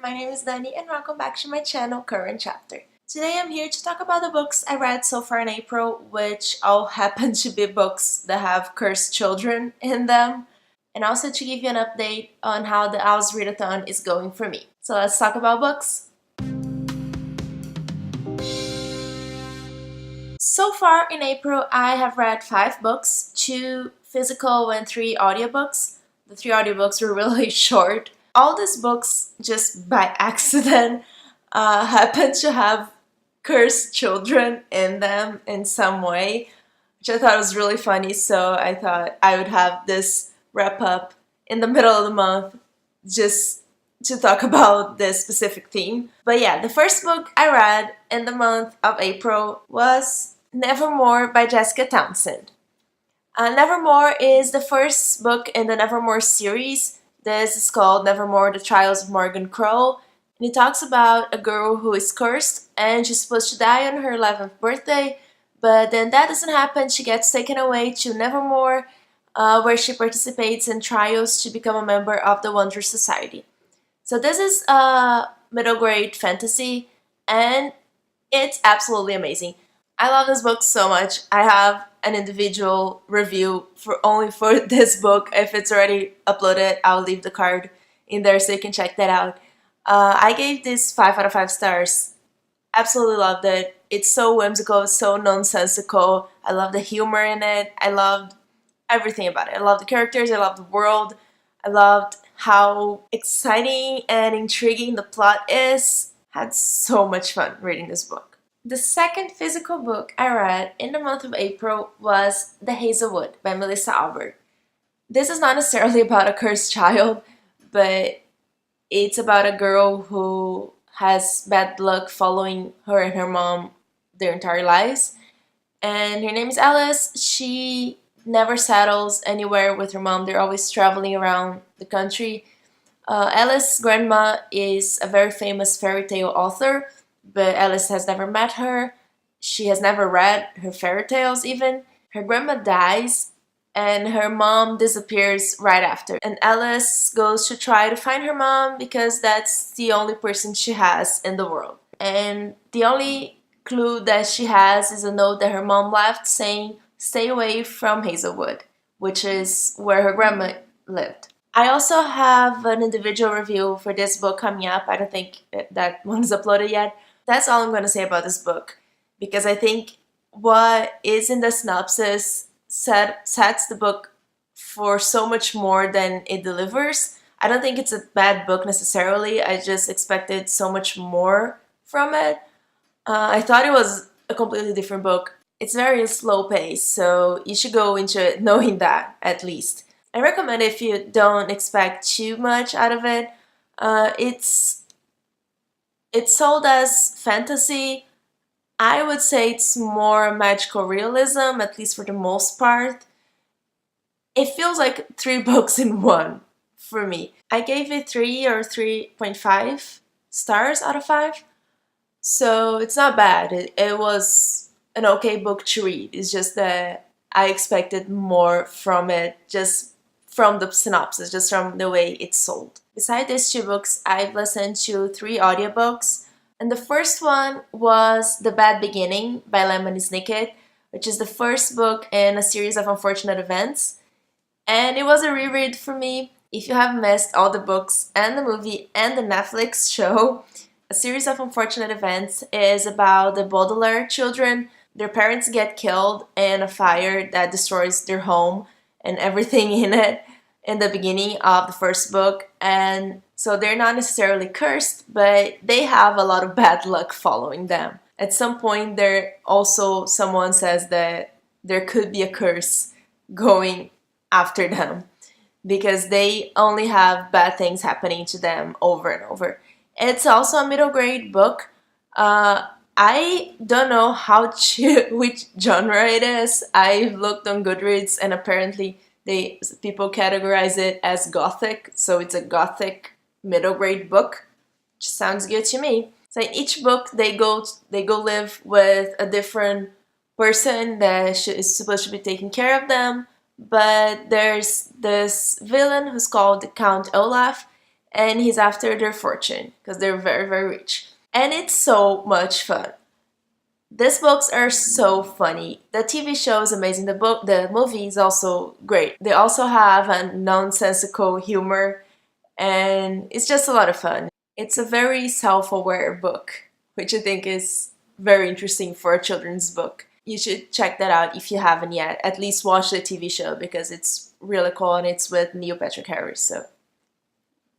my name is Dani and welcome back to my channel, Current Chapter. Today I'm here to talk about the books I read so far in April, which all happen to be books that have cursed children in them, and also to give you an update on how the Owls Readathon is going for me. So let's talk about books. So far in April, I have read 5 books, 2 physical and 3 audiobooks. The 3 audiobooks were really short. All these books, just by accident, happen to have cursed children in them in some way, which I thought was really funny, so I thought I would have this wrap up in the middle of the month just to talk about this specific theme. But yeah, the first book I read in the month of April was Nevermoor by Jessica Townsend. Nevermoor is the first book in the Nevermoor series. This is called Nevermoor, The Trials of Morgan Crow. And it talks about a girl who is cursed and she's supposed to die on her 11th birthday, but then that doesn't happen. She gets taken away to Nevermoor, where she participates in trials to become a member of the Wonder Society. So this is a middle grade fantasy and it's absolutely amazing. I love this book so much. I have an individual review only for this book. If it's already uploaded, I'll leave the card in there so you can check that out. I gave this 5 out of 5 stars. Absolutely loved it. It's so whimsical, so nonsensical. I love the humor in it. I loved everything about it. I love the characters. I love the world. I loved how exciting and intriguing the plot is. Had so much fun reading this book. The second physical book I read in the month of April was The Hazelwood by Melissa Albert. This is not necessarily about a cursed child, but it's about a girl who has bad luck following her and her mom their entire lives. And her name is Alice. She never settles anywhere with her mom. They're always traveling around the country. Alice's grandma is a very famous fairy tale author, but Alice has never met her. She has never read her fairy tales even. Her grandma dies and her mom disappears right after. And Alice goes to try to find her mom because that's the only person she has in the world. And the only clue that she has is a note that her mom left saying, "Stay away from Hazelwood," which is where her grandma lived. I also have an individual review for this book coming up. I don't think that one is uploaded yet. That's all I'm going to say about this book, because I think what is in the synopsis sets the book for so much more than it delivers. I don't think it's a bad book necessarily. I just expected so much more from it. I thought it was a completely different book. It's very slow paced, so you should go into it knowing that, at least. I recommend it if you don't expect too much out of it. It's sold as fantasy. I would say it's more magical realism, at least for the most part. It feels like 3 books in one for me. I gave it 3 or 3.5 stars out of 5. So it's not bad. It was an okay book to read. It's just that I expected more from it, just from the synopsis, just from the way it's sold. Besides these 2 books, I've listened to 3 audiobooks. And the first one was The Bad Beginning by Lemony Snicket, which is the first book in a series of unfortunate events. And it was a reread for me. If you have missed all the books and the movie and the Netflix show, A Series of Unfortunate Events is about the Baudelaire children. Their parents get killed in a fire that destroys their home and everything in it in the beginning of the first book. And so they're not necessarily cursed, but they have a lot of bad luck following them. At some point, someone says that there could be a curse going after them because they only have bad things happening to them over and over. It's also a middle grade book. I don't know which genre it is. I looked on Goodreads and apparently people categorize it as gothic, so it's a gothic middle grade book, which sounds good to me. So in each book they go live with a different person that is supposed to be taking care of them, but there's this villain who's called Count Olaf, and he's after their fortune because they're very, very rich. And it's so much fun. These books are so funny. The TV show is amazing. The movie is also great. They also have a nonsensical humor, and it's just a lot of fun. It's a very self-aware book, which I think is very interesting for a children's book. You should check that out if you haven't yet. At least watch the TV show because it's really cool and it's with Neil Patrick Harris, so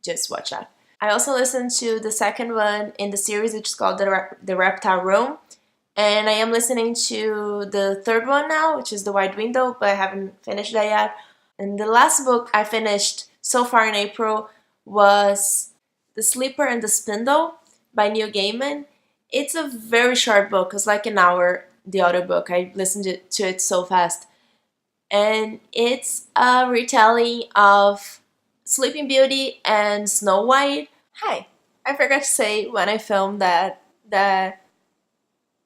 just watch that. I also listened to the second one in the series, which is called the Reptile Room, and I am listening to the third one now, which is The Wide Window, but I haven't finished that yet. And the last book I finished so far in April was The Sleeper and the Spindle by Neil Gaiman. It's a very short book. It's like an hour, the audiobook. I listened to it so fast. And it's a retelling of Sleeping Beauty and Snow White. Hi, I forgot to say when I filmed that the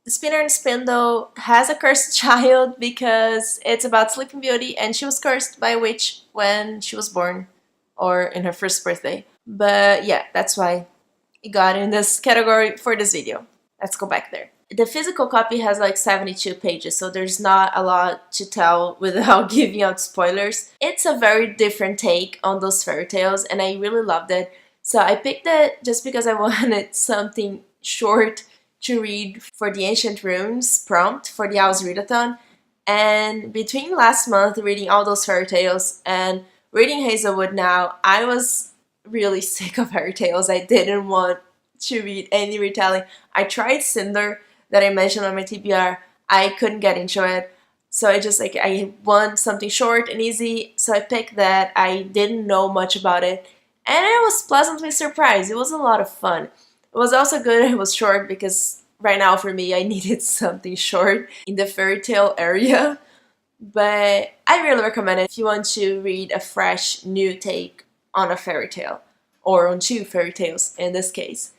Spinner and Spindle has a cursed child because it's about Sleeping Beauty and she was cursed by a witch when she was born or in her first birthday. But yeah, that's why it got in this category for this video. Let's go back there. The physical copy has like 72 pages, so there's not a lot to tell without giving out spoilers. It's a very different take on those fairy tales, and I really loved it. So I picked it just because I wanted something short to read for the Ancient Runes prompt for the Owl's Readathon. And between last month reading all those fairy tales and reading Hazelwood now, I was really sick of fairy tales. I didn't want to read any retelling. I tried Cinder that I mentioned on my TBR. I couldn't get into it. So I want something short and easy. So I picked that. I didn't know much about it. And I was pleasantly surprised. It was a lot of fun. It was also good it was short because right now for me I needed something short in the fairy tale area. But I really recommend it if you want to read a fresh new take on a fairy tale. Or on two fairy tales in this case.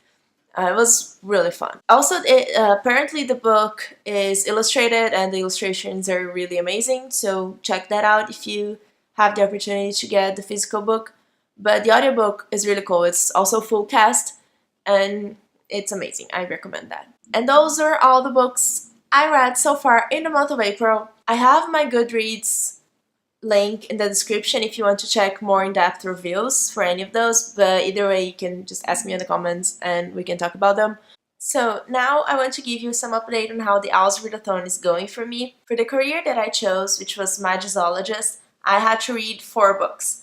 It was really fun. Also, apparently the book is illustrated and the illustrations are really amazing, so check that out if you have the opportunity to get the physical book. But the audiobook is really cool. It's also full cast and it's amazing. I recommend that. And those are all the books I read so far in the month of April. I have my Goodreads link in the description if you want to check more in-depth reviews for any of those, but either way you can just ask me in the comments and we can talk about them. So now I want to give you some update on how the Owl's Readathon is going for me. For the career that I chose, which was Magicologist, I had to read 4 books.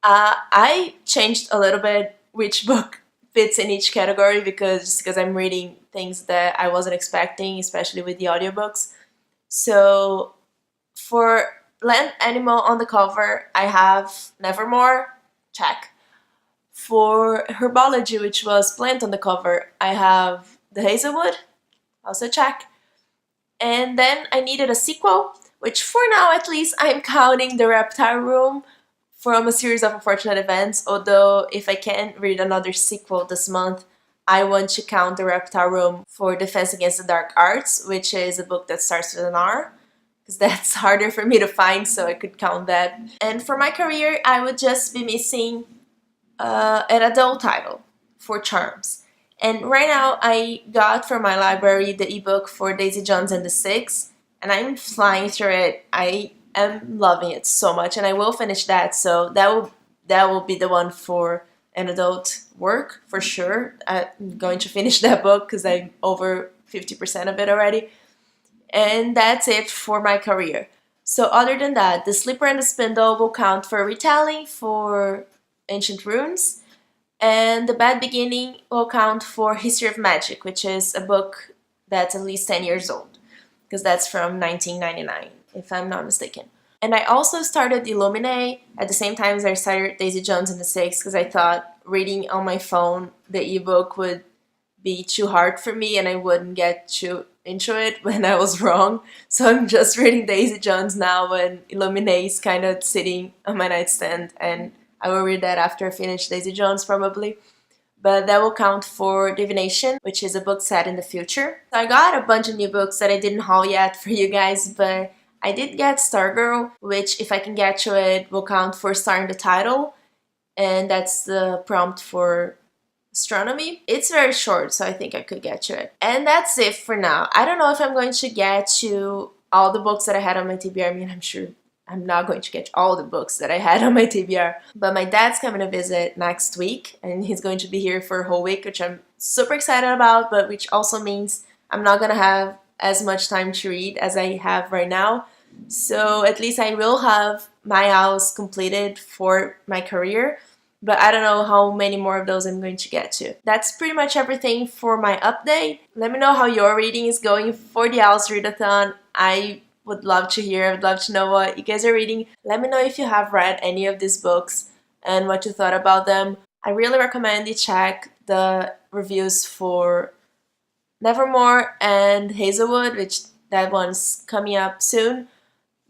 I changed a little bit which book fits in each category because I'm reading things that I wasn't expecting, especially with the audiobooks. So for Land Animal on the cover, I have Nevermoor, check. For Herbology, which was Plant on the cover, I have the Hazelwood, also check. And then I needed a sequel, which for now at least I'm counting the Reptile Room from a series of unfortunate events, although if I can't read another sequel this month, I want to count the Reptile Room for Defense Against the Dark Arts, which is a book that starts with an R. Because that's harder for me to find, so I could count that. And for my career, I would just be missing an adult title for Charms. And right now, I got from my library the ebook for Daisy Jones and the Six, and I'm flying through it. I am loving it so much, and I will finish that, so that will be the one for an adult work, for sure. I'm going to finish that book, because I'm over 50% of it already. And that's it for my career. So other than that, The Sleeper and the Spindle will count for retelling for Ancient Runes, and The Bad Beginning will count for History of Magic, which is a book that's at least 10 years old, because that's from 1999, if I'm not mistaken. And I also started Lemony at the same time as I started Daisy Jones and the Six, because I thought reading on my phone the ebook would be too hard for me and I wouldn't get too into it when I was wrong. So I'm just reading Daisy Jones now when Lemony is kind of sitting on my nightstand, and I will read that after I finish Daisy Jones probably. But that will count for Divination, which is a book set in the future. So I got a bunch of new books that I didn't haul yet for you guys, but I did get Stargirl, which if I can get to it will count for Star in the title. and that's the prompt for astronomy. It's very short, so I think I could get to it. And that's it for now. I don't know if I'm going to get to all the books that I had on my TBR. I mean, I'm sure I'm not going to get all the books that I had on my TBR. But my dad's coming to visit next week, and he's going to be here for a whole week, which I'm super excited about, but which also means I'm not gonna have as much time to read as I have right now. So at least I will have my hours completed for my career, but I don't know how many more of those I'm going to get to. That's pretty much everything for my update. Let me know how your reading is going for the Owls Readathon. I would love to hear, I would love to know what you guys are reading. Let me know if you have read any of these books and what you thought about them. I really recommend you check the reviews for Nevermoor and Hazelwood, which that one's coming up soon,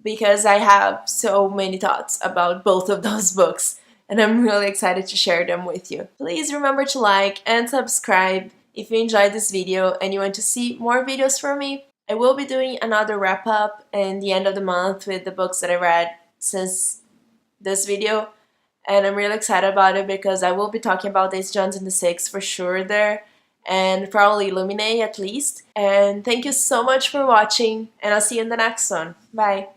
because I have so many thoughts about both of those books, and I'm really excited to share them with you. Please remember to like and subscribe if you enjoyed this video and you want to see more videos from me. I will be doing another wrap-up in the end of the month with the books that I read since this video, and I'm really excited about it because I will be talking about Daisy Jones and the Six for sure there, and probably Lemony at least. And thank you so much for watching, and I'll see you in the next one. Bye!